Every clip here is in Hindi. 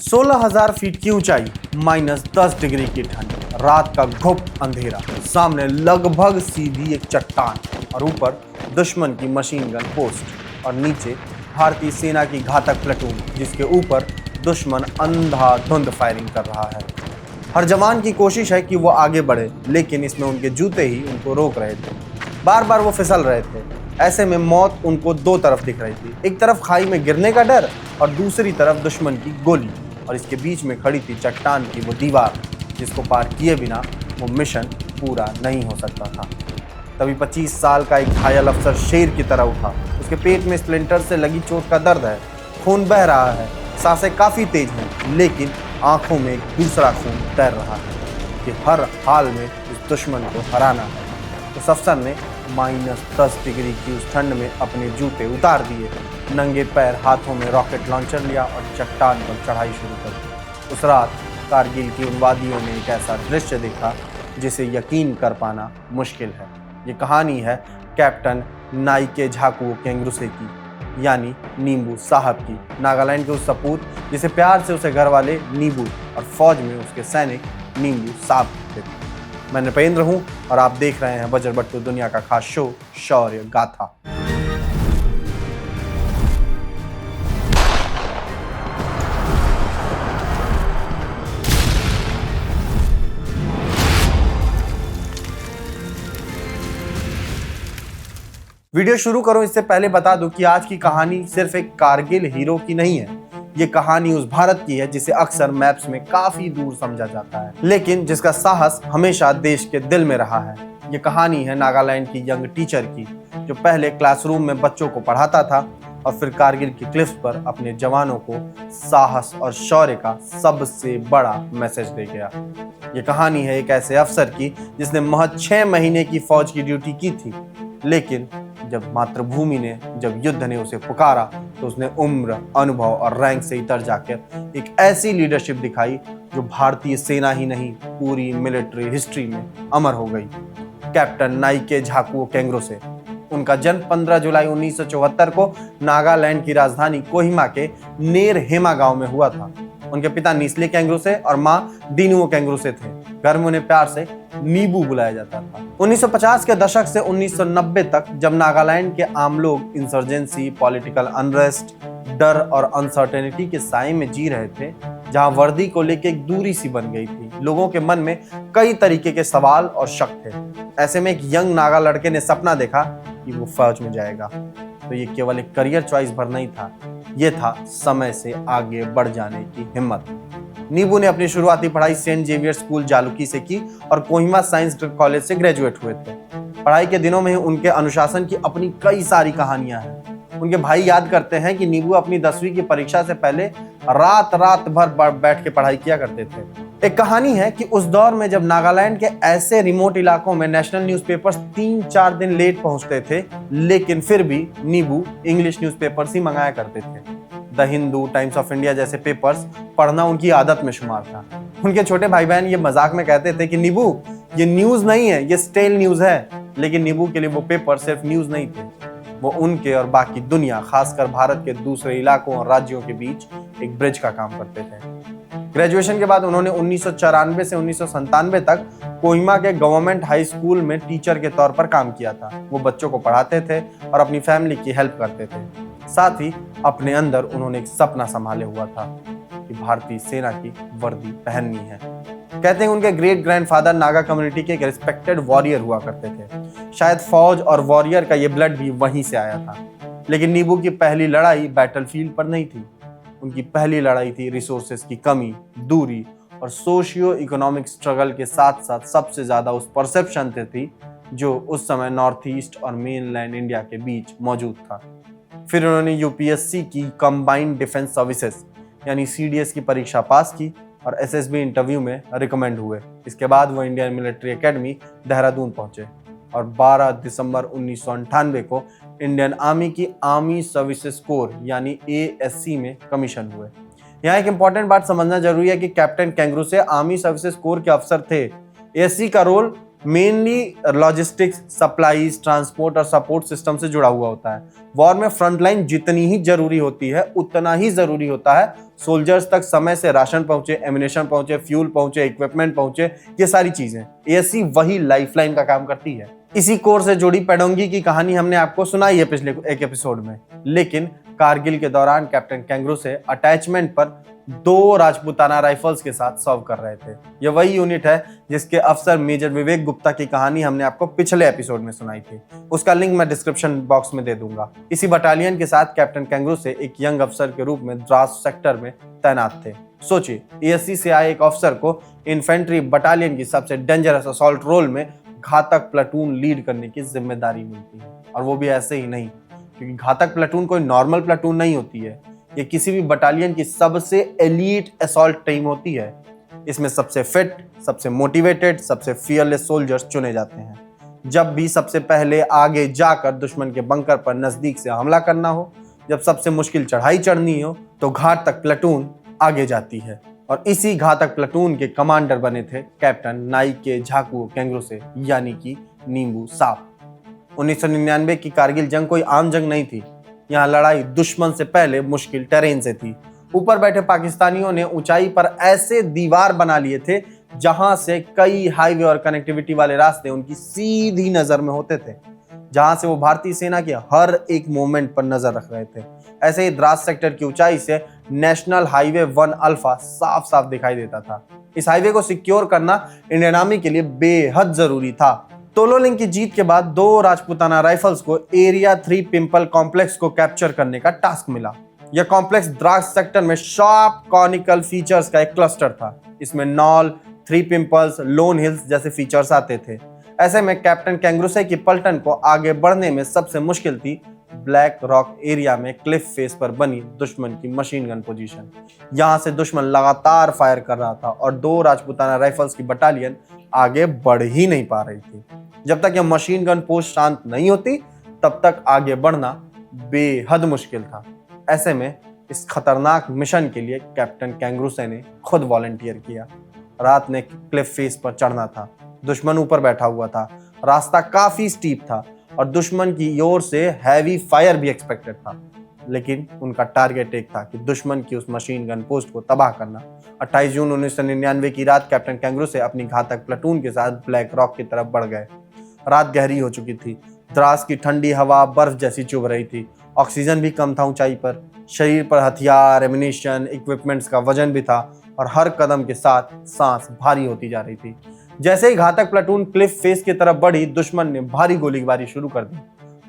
16,000 फीट की ऊंचाई, -10 डिग्री की ठंड, रात का घुप अंधेरा, सामने लगभग सीधी एक चट्टान और ऊपर दुश्मन की मशीन गन पोस्ट और नीचे भारतीय सेना की घातक प्लेटून जिसके ऊपर दुश्मन अंधाधुंध फायरिंग कर रहा है। हर जवान की कोशिश है कि वो आगे बढ़े, लेकिन इसमें उनके जूते ही उनको रोक रहे थे। बार बार वो फिसल रहे थे। ऐसे में मौत उनको दो तरफ दिख रही थी, एक तरफ खाई में गिरने का डर और दूसरी तरफ दुश्मन की गोली, और इसके बीच में खड़ी थी चट्टान की वो दीवार जिसको पार किए बिना वो मिशन पूरा नहीं हो सकता था। तभी 25 साल का एक घायल अफसर शेर की तरह उठा। उसके पेट में स्प्लिंटर से लगी चोट का दर्द है, खून बह रहा है, सांसें काफी तेज हैं, लेकिन आंखों में एक दूसरा खून तैर रहा है कि हर हाल में इस दुश्मन को हराना है। उस अफसर ने -10 डिग्री की उस ठंड में अपने जूते उतार दिए, नंगे पैर हाथों में रॉकेट लॉन्चर लिया और चट्टान पर चढ़ाई शुरू कर दी। उस रात कारगिल की उन वादियों में एक ऐसा दृश्य देखा जिसे यकीन कर पाना मुश्किल है। ये कहानी है कैप्टन नाइके झाकुओ केंग्रुसे की, यानी नींबू साहब की, नागालैंड के उस सपूत जिसे प्यार से उसे घर वाले नींबू और फौज में उसके सैनिक नींबू साहब कहते थे। मैं नृपेंद्र हूं और आप देख रहे हैं बजरबट्टू दुनिया का खास शो शौर्य गाथा। वीडियो शुरू करूं इससे पहले बता दूं कि आज की कहानी सिर्फ एक कारगिल हीरो की नहीं है। ये कहानी उस भारत की है जिसे अक्सर मैप्स में काफी दूर समझा जाता है, लेकिन जिसका साहस हमेशा देश के दिल में रहा है। ये कहानी है नागालैंड की यंग टीचर की, जो पहले क्लासरूम में बच्चों को पढ़ाता था और फिर कारगिल की क्लिफ्स पर अपने जवानों को साहस और शौर्य का सबसे बड़ा मैसेज दे गया। ये कहानी है एक ऐसे अफसर की जिसने महज 6 महीने की फौज की ड्यूटी की थी, लेकिन जब मातृभूमि ने, जब युद्ध ने उसे पुकारा तो उसने उम्र, अनुभव और रैंक से इतर जाकर एक ऐसी लीडरशिप दिखाई जो भारतीय सेना ही नहीं, पूरी मिलिट्री हिस्ट्री में अमर हो गई। Captain Neikezhakuo Kengruse. उनका जन्म 15 जुलाई 1974 को नागालैंड की राजधानी कोहिमा के नेर हेमा गांव में हुआ था। उनके पिता निस्ले केंग्रुसे और मां दीनुओ केंग्रुसे थे। घर में उन्हें प्यार से नीबू बुलाया जाता था। 1950 के दशक से 1990 तक जब नागालैंड के आम लोग इंसर्जेंसी, पॉलिटिकल अनरेस्ट, डर और अनसर्टेनिटी के साए में जी रहे थे, जहां वर्दी को लेकर एक दूरी सी बन गई थी, लोगों के मन में कई तरीके के सवाल और शक थे। ऐसे में एक यंग नागा लड़के ने सपना देखा कि वो फौज में जाएगा। तो ये केवल एक करियर चॉइस भर नहीं था, ये था समय से आगे बढ़ जाने की हिम्मत। नीबू ने अपनी शुरुआती पढ़ाई सेंट जेवियर स्कूल जालुकी से की और कोहिमा साइंस कॉलेज से ग्रेजुएट हुए थे। पढ़ाई के दिनों में उनके अनुशासन की अपनी कई सारी कहानियां हैं। उनके भाई याद करते हैं कि नीबू अपनी 10वीं की परीक्षा से पहले रात भर बैठ के पढ़ाई किया करते थे। एक कहानी है कि उस दौर में जब नागालैंड के ऐसे रिमोट इलाकों में नेशनल न्यूज़पेपर्स 3-4 दिन लेट पहुंचते थे, लेकिन फिर भी नीबू इंग्लिश न्यूज़पेपर्स ही मंगाया करते थे। The Hindu, times of India जैसे पेपर्स पढ़ना उनकी आदत में शुमार था। उनके छोटे भाई बहन ये मजाक में कहते थे कि नीबू, ये न्यूज़ नहीं है, ये स्टेल न्यूज़ है। लेकिन नीबू के लिए वो पेपर सिर्फ न्यूज़ नहीं थे, वो उनके और बाकी दुनिया, खासकर भारत के दूसरे इलाकों और राज्यों के बीच एक ब्रिज का काम करते थे। ग्रेजुएशन के बाद उन्होंने 1994 से 1997 तक कोहिमा के गवर्नमेंट हाई स्कूल में टीचर के तौर पर काम किया था। वो बच्चों को पढ़ाते थे और अपनी फैमिली की हेल्प करते थे। साथ ही अपने अंदर उन्होंने एक सपना संभाले हुआ था कि भारतीय सेना की वर्दी पहननी है। कहते हैं उनके ग्रेट ग्रैंडफादर नागा कम्युनिटी के एक रिस्पेक्टेड वॉरियर हुआ करते थे। शायद फौज और वॉरियर का ये ब्लड भी वहीं से आया था। लेकिन नीबू की पहली लड़ाई बैटलफील्ड पर नहीं थी। उनकी पहली लड़ाई थी रिसोर्सेज की कमी, दूरी और सोशियो इकोनॉमिक स्ट्रगल के साथ साथ सबसे ज्यादा उस परसेप्शन से थी जो उस समय नॉर्थ ईस्ट और मेनलैंड इंडिया के बीच मौजूद था। फिर उन्होंने यूपीएससी की कंबाइंड डिफेंस सर्विसेज यानी सीडीएस की परीक्षा पास की और एसएसबी इंटरव्यू में रिकमेंड हुए। इसके बाद वो इंडियन मिलिट्री एकेडमी देहरादून पहुंचे और 12 दिसंबर 1998 को इंडियन आर्मी की आर्मी सर्विसेज कोर यानी एएससी में कमीशन हुए। यहाँ एक इंपॉर्टेंट बात समझना जरूरी है कि captain Kenguruse army services corps के अफसर थे। एएससी का role mainly logistics, supplies, transport और सपोर्ट सिस्टम से जुड़ा हुआ होता है। वॉर में फ्रंटलाइन जितनी ही जरूरी होती है उतना ही जरूरी होता है सोल्जर्स तक समय से राशन पहुंचे, एमिनेशन पहुंचे, फ्यूल पहुंचे, इक्विपमेंट पहुंचे, ये सारी चीजें। एएससी वही लाइफलाइन का काम करती है। इसी कोर से जुड़ी पेडोंगी की कहानी हमने आपको सुनाई है पिछले एक एपिसोड में, लेकिन कारगिल के दौरान कैप्टन कैंगरू से अटैचमेंट पर 2 राजपूताना राइफल्स के साथ सर्व कर रहे थे। यह वही यूनिट है जिसके अफसर मेजर विवेक गुप्ता की कहानी हमने आपको पिछले एपिसोड में सुनाई थी। उसका लिंक मैं डिस्क्रिप्शन बॉक्स में दे दूंगा। इसी बटालियन के साथ कैप्टन कैंगरू से एक यंग अफसर के रूप में द्रास सेक्टर में तैनात थे। सोचिए, एएससी से आए एक अफसर को इन्फेंट्री बटालियन की सबसे डेंजरस असॉल्ट रोल में घातक प्लाटून लीड करने की जिम्मेदारी मिलती है। और वो भी ऐसे ही नहीं, क्योंकि घातक प्लाटून कोई नॉर्मल प्लाटून नहीं होती है। ये किसी भी बटालियन की सबसे एलीट असॉल्ट टीम होती है। इसमें सबसे फिट, सबसे मोटिवेटेड, सबसे फियरलेस सोल्जर्स चुने जाते हैं। जब भी सबसे पहले आगे जाकर दुश्मन के बंकर पर नजदीक से हमला करना हो, जब सबसे मुश्किल चढ़ाई चढ़नी हो, तो घातक प्लाटून आगे जाती है। और इसी घातक प्लाटून के कमांडर बने थे कैप्टन नाइके झाकुओ कैंगरू से, यानी कि नींबू साहब। 1999 की कारगिल जंग कोई आम जंग नहीं थी। यहाँ लड़ाई दुश्मन से पहले मुश्किल टेरेन से थी। ऊपर बैठे पाकिस्तानियों ने ऊंचाई पर ऐसे दीवार बना लिए थे जहां से कई हाईवे और कनेक्टिविटी वाले रास्ते उनकी सीधी नजर में होते थे, जहां से वो भारतीय सेना के हर एक मूवमेंट पर नजर रख रहे थे। ऐसे ही द्रास सेक्टर की ऊंचाई से नेशनल हाईवे 1 अल्फा साफ साफ दिखाई देता था। इस हाईवे को सिक्योर करना इंडियन आर्मी के लिए बेहद जरूरी था। तोलोलिंग की जीत के बाद 2 राजपूताना राइफल्स को एरिया 3 पिंपल कॉम्प्लेक्स को कैप्चर करने का टास्क मिला। यह कॉम्प्लेक्स द्रास सेक्टर में शार्प कॉनिकल फीचर्स का एक क्लस्टर था। इसमें नॉल, 3 पिंपल्स, लोन हिल्स जैसे फीचर्स आते थे। ऐसे में कैप्टन कैंगरूसे की पलटन को आगे बढ़ने में सबसे मुश्किल थी ब्लैक रॉक एरिया में क्लिफ फेस पर बनी दुश्मन की मशीन गन पोजीशन। यहां से दुश्मन लगातार फायर कर रहा था और 2 राजपूताना राइफल्स की बटालियन आगे बढ़ ही नहीं पा रही थी। जब तक यह मशीन गन पोस्ट शांत नहीं होती, तब तक आगे बढ़ना बेहद मुश्किल था। ऐसे में इस खतरनाक मिशन के लिए कैप्टन कैंगरूसे ने खुद वॉलंटियर किया। रात में क्लिफ फेस पर चढ़ना था। दुश्मन ऊपर बैठा हुआ था। रास्ता काफी स्टीप था और दुश्मन की ओर से हैवी फायर भी एक्सपेक्टेड था, लेकिन उनका टारगेट एक था कि दुश्मन की उस मशीन गन पोस्ट को तबाह करना। 28 जून 1999 की रात कैप्टन कैंगरूसे अपनी घातक प्लाटून के साथ ब्लैक रॉक की तरफ बढ़ गए। रात गहरी हो चुकी थी। द्रास की ठंडी हवा बर्फ जैसी चुभ रही थी। ऑक्सीजन भी कम था ऊंचाई पर। शरीर पर हथियार, एमिनेशन, इक्विपमेंट्स का वजन भी था और हर कदम के साथ सांस भारी होती जा रही थी। जैसे ही घातक प्लाटून क्लिफ फेस की तरफ बढ़ी, दुश्मन ने भारी गोलीबारी शुरू कर दी।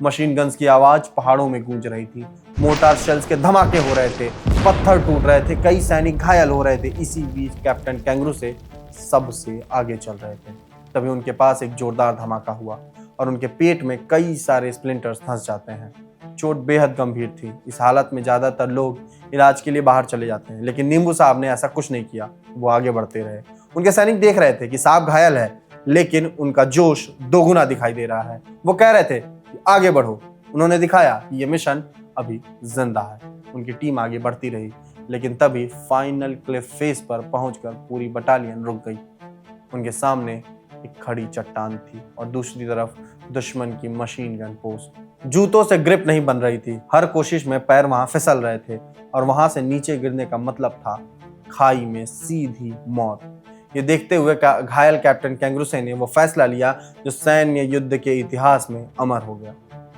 मशीन गन्स की आवाज पहाड़ों में गूंज रही थी। मोर्टार शेल्स के धमाके हो रहे थे। पत्थर टूट रहे थे। कई सैनिक घायल हो रहे थे। इसी बीच कैप्टन कैंगरूसे सबसे आगे चल रहे थे। तभी उनके पास एक जोरदार धमाका हुआ और उनके पेट में कई सारे स्प्लिंटर्स धंस जाते हैं। चोट बेहद गंभीर थी। इस हालत में ज्यादातर लोग इलाज के लिए बाहर चले जाते हैं, लेकिन नींबू साहब ने ऐसा कुछ नहीं किया। वो आगे बढ़ते रहे। उनके सैनिक देख रहे थे कि साहब घायल है, लेकिन उनका जोश दोगुना दिखाई दे रहा है। वो कह रहे थे कि आगे बढ़ो। उन्होंने दिखाया कि ये मिशन अभी जिंदा है। उनकी टीम आगे बढ़ती रही, लेकिन तभी फाइनल क्लिफ फेस पर पहुंचकर पूरी बटालियन रुक गई। उनके सामने एक खड़ी चट्टान थी और दूसरी तरफ दुश्मन की मशीन गन पोस्ट। जूतों से ग्रिप नहीं बन रही थी। हर कोशिश में पैर वहां फिसल रहे थे और वहां से नीचे गिरने का मतलब था खाई में सीधी मौत। ये देखते हुए घायल कैप्टन कैंगरूसे ने वो फैसला लिया जो सैन्य युद्ध के इतिहास में अमर हो गया।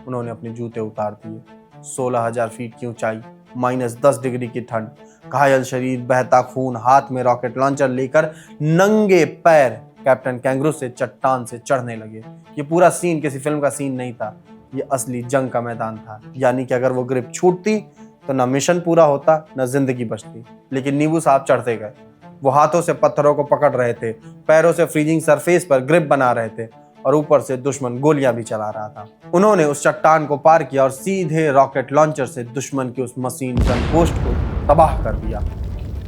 उन्होंने अपने जूते उतार दिए। 16,000 फीट की ऊंचाई, -10 डिग्री की ठंड, घायल शरीर, बहता खून, हाथ में रॉकेट लॉन्चर लेकर नंगे पैर कैप्टन कैंगरूसे चट्टान से चढ़ने लगे। ये पूरा सीन किसी फिल्म का सीन नहीं था। ये असली जंग का मैदान था। यानी कि अगर वो ग्रिप छूटती तो न मिशन पूरा होता, न जिंदगी बचती। लेकिन नींबू साहब चढ़ते गए। वो हाथों से पत्थरों को पकड़ रहे थे, पैरों से फ्रीजिंग सरफेस पर ग्रिप बना रहे थे और ऊपर से दुश्मन गोलियां भी चला रहा था। उन्होंने उस चट्टान को पार किया और सीधे रॉकेट लॉन्चर से दुश्मन की उस मशीन गन पोस्ट को तबाह कर दिया।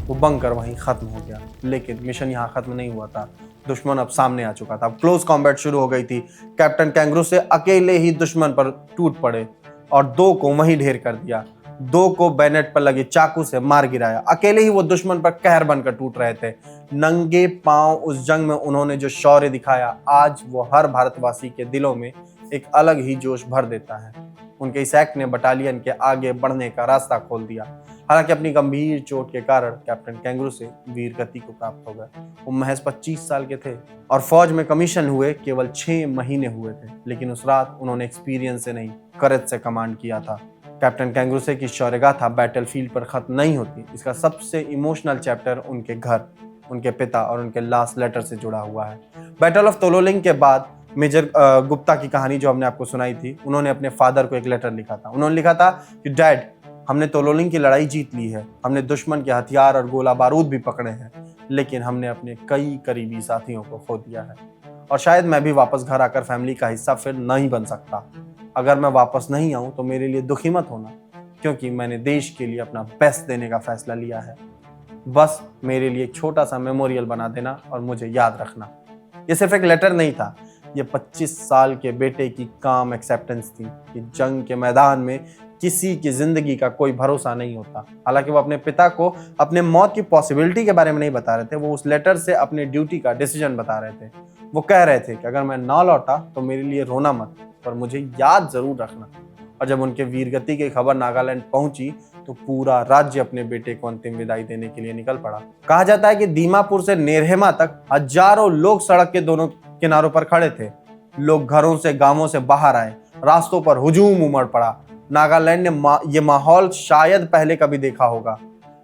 वो बंकर वहीं खत्म हो गया। लेकिन मिशन यहाँ खत्म नहीं हुआ था। दुश्मन अब सामने आ चुका था। क्लोज कॉम्बैट शुरू हो गई थी। कैप्टन कैंगरूसे अकेले ही दुश्मन पर टूट पड़े और 2 को वहीं ढेर कर दिया। 2 को बैनेट पर लगे चाकू से मार गिराया। अकेले ही वो दुश्मन पर कहर बनकर टूट रहे थे। नंगे पांव उस जंग में उन्होंने जो शौर्य दिखाया, आज वो हर भारतवासी के दिलों में एक अलग ही जोश भर देता है। उनके इस एक्ट ने बटालियन के आगे बढ़ने का रास्ता खोल दिया। हालांकि अपनी गंभीर चोट के कारण कैप्टन कैंगरू वीर गति को प्राप्त हो गए। वो महज 25 साल के थे और फौज में कमीशन हुए केवल 6 महीने हुए थे, लेकिन उस रात उन्होंने एक्सपीरियंस से नहीं, करेज से कमांड किया था। कैप्टन कैंगरू की शौर्यगाथा बैटलफील्ड पर खत्म नहीं होती। इसका सबसे इमोशनल चैप्टर उनके घर, उनके पिता और उनके लास्ट लेटर से जुड़ा हुआ है। बैटल ऑफ तोलोलिंग के बाद मेजर गुप्ता की कहानी जो हमने आपको सुनाई थी, उन्होंने अपने फादर को एक लेटर लिखा था। उन्होंने लिखा था कि डैड, हमने तोलोलिंग की लड़ाई जीत ली है, हमने दुश्मन के हथियार और गोला बारूद भी पकड़े हैं, लेकिन हमने अपने कई करीबी साथियों को खो दिया है और शायद मैं भी वापस घर आकर फैमिली का हिस्सा फिर नहीं बन सकता। अगर मैं वापस नहीं आऊं तो मेरे लिए दुखी मत होना, क्योंकि मैंने देश के लिए अपना बेस्ट देने का फैसला लिया है। बस मेरे लिए एक छोटा सा मेमोरियल बना देना और मुझे याद रखना। ये सिर्फ एक लेटर नहीं था, ये 25 साल के बेटे की काम एक्सेप्टेंस थी कि जंग के मैदान में किसी की जिंदगी का कोई भरोसा नहीं होता। हालांकि वो अपने पिता को अपने मौत की पॉसिबिलिटी के बारे में नहीं बता रहे थे, वो उस लेटर से अपनी ड्यूटी का डिसीजन बता रहे थे। वो कह रहे थे कि अगर मैं ना लौटा तो मेरे लिए रोना मत, पर मुझे याद जरूर रखना। और जब उनके वीरगति की खबर नागालैंड पहुंची तो पूरा राज्य अपने बेटे को अंतिम विदाई देने के लिए निकल पड़ा। कहा जाता है कि दीमापुर से नेरहेमा तक हजारों लोग सड़क के दोनों किनारों पर खड़े थे। लोग घरों से, गांवों से बाहर आए, रास्तों पर हुजूम उमड़ पड़ा। नागालैंड ने ये माहौल शायद पहले कभी देखा होगा।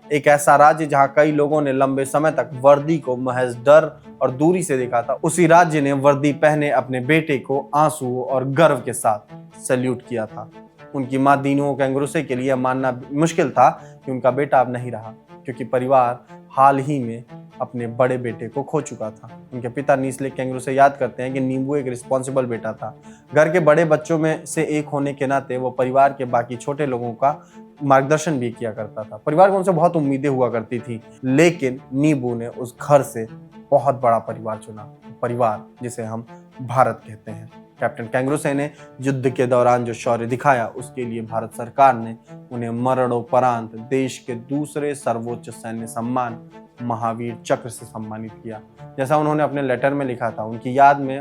एक ऐसा राज्य जहां कई लोगों ने लंबे समय तक वर्दी को महज डर और दूरी से देखा था, उसी राज्य ने वर्दी पहने अपने बेटे को आंसू और गर्व के साथ सैल्यूट किया था। उनकी मां दीनू कैंगरू के लिए मानना मुश्किल था कि उनका बेटा अब नहीं रहा, क्योंकि परिवार हाल ही में अपने बड़े बेटे को खो चुका था। उनके पिता नीस्ले कैंगरू से याद करते हैं कि नींबू एक रिस्पॉन्सिबल बेटा था। घर के बड़े बच्चों में से एक होने के नाते वो परिवार के बाकी छोटे लोगों का मार्गदर्शन भी किया करता था। परिवार को उनसे बहुत उम्मीदें हुआ करती थी, लेकिन नींबू ने उस घर से बहुत बड़ा परिवार चुना, परिवार जिसे हम भारत कहते हैं। कैप्टन कैंगरू ने युद्ध के दौरान जो शौर्य दिखाया, उसके लिए भारत सरकार ने उन्हें मरणोपरांत देश के दूसरे सर्वोच्च सैन्य सम्मान महावीर चक्र से सम्मानित किया। जैसा उन्होंने अपने लेटर में लिखा था, उनकी याद में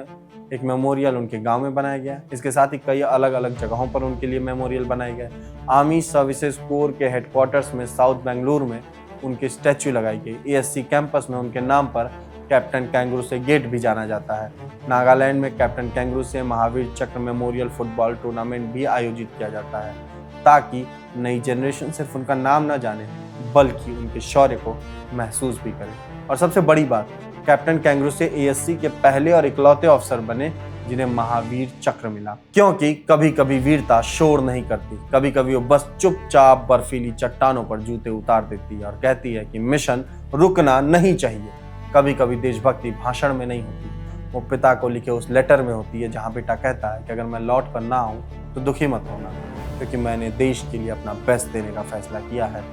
एक मेमोरियल उनके गांव में बनाया गया। इसके साथ ही कई अलग अलग जगहों पर उनके लिए मेमोरियल बनाए गए। आर्मी सर्विसेज कोर के हेडक्वार्टर्स में साउथ बेंगलुरु में उनकी स्टैच्यू लगाई गई। ASC कैंपस में उनके नाम पर कैप्टन कैंगरू गेट भी जाना जाता है। नागालैंड में कैप्टन कैंगरू महावीर चक्र मेमोरियल फुटबॉल टूर्नामेंट भी आयोजित किया जाता है, ताकि नई जनरेशन सिर्फ उनका नाम न जाने, बल्कि उनके शौर्य को महसूस भी करे। और सबसे बड़ी बात, कैप्टन कैंगरू ASC के पहले और इकलौते अफसर बने जिन्हें महावीर चक्र मिला। क्योंकि कभी कभी वीरता शोर नहीं करती, कभी कभी वो बस चुपचाप बर्फीली चट्टानों पर जूते उतार देती है और कहती है कि मिशन रुकना नहीं चाहिए। कभी कभी देशभक्ति भाषण में नहीं होती, वो पिता को लिखे उस लेटर में होती है, जहाँ बेटा कहता है कि अगर मैं लौट कर ना आऊँ तो दुखी मत होना, क्योंकि मैंने देश के लिए अपना बेस्ट देने का फैसला किया है।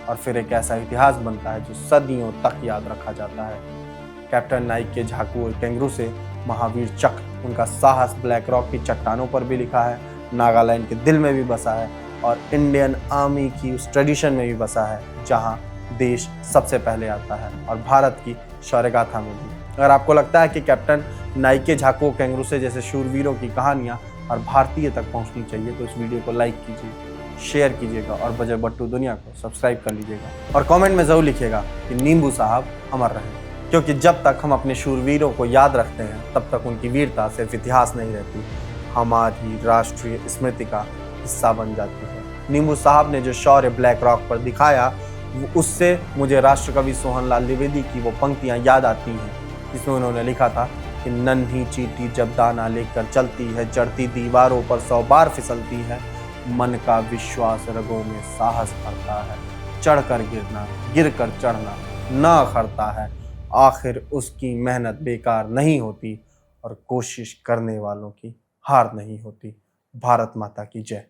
और फिर एक ऐसा इतिहास बनता है जो सदियों तक याद रखा जाता है। कैप्टन नाइके झाकू कैंगरू महावीर चक्र, उनका साहस ब्लैक रॉक की चट्टानों पर भी लिखा है, नागालैंड के दिल में भी बसा है और इंडियन आर्मी की उस ट्रेडिशन में भी बसा है, जहां देश सबसे पहले आता है, और भारत की शौर्यगाथा में भी। अगर आपको लगता है कि कैप्टन नाइके झाकू कैंगरू जैसे शूरवीरों की कहानियां और भारतीय तक पहुंचनी चाहिए, तो इस वीडियो को लाइक कीजिए, शेयर कीजिएगा और बजर बट्टू दुनिया को सब्सक्राइब कर लीजिएगा। और कमेंट में जरूर लिखिएगा कि नींबू साहब अमर रहे, क्योंकि जब तक हम अपने शूरवीरों को याद रखते हैं, तब तक उनकी वीरता सिर्फ इतिहास नहीं रहती, हमारी राष्ट्रीय स्मृति का हिस्सा बन जाती है। नींबू साहब ने जो शौर्य ब्लैक रॉक पर दिखाया, उससे मुझे राष्ट्रकवि सोहनलाल द्विवेदी की वो पंक्तियां याद आती हैं, जिसमें उन्होंने लिखा था कि नन्ही चींटी जब दाना लेकर चलती है, चढ़ती दीवारों पर 100 बार फिसलती है, मन का विश्वास रगों में साहस भरता है, चढ़कर गिरना, गिरकर चढ़ना न अखरता है, आखिर उसकी मेहनत बेकार नहीं होती और कोशिश करने वालों की हार नहीं होती। भारत माता की जय।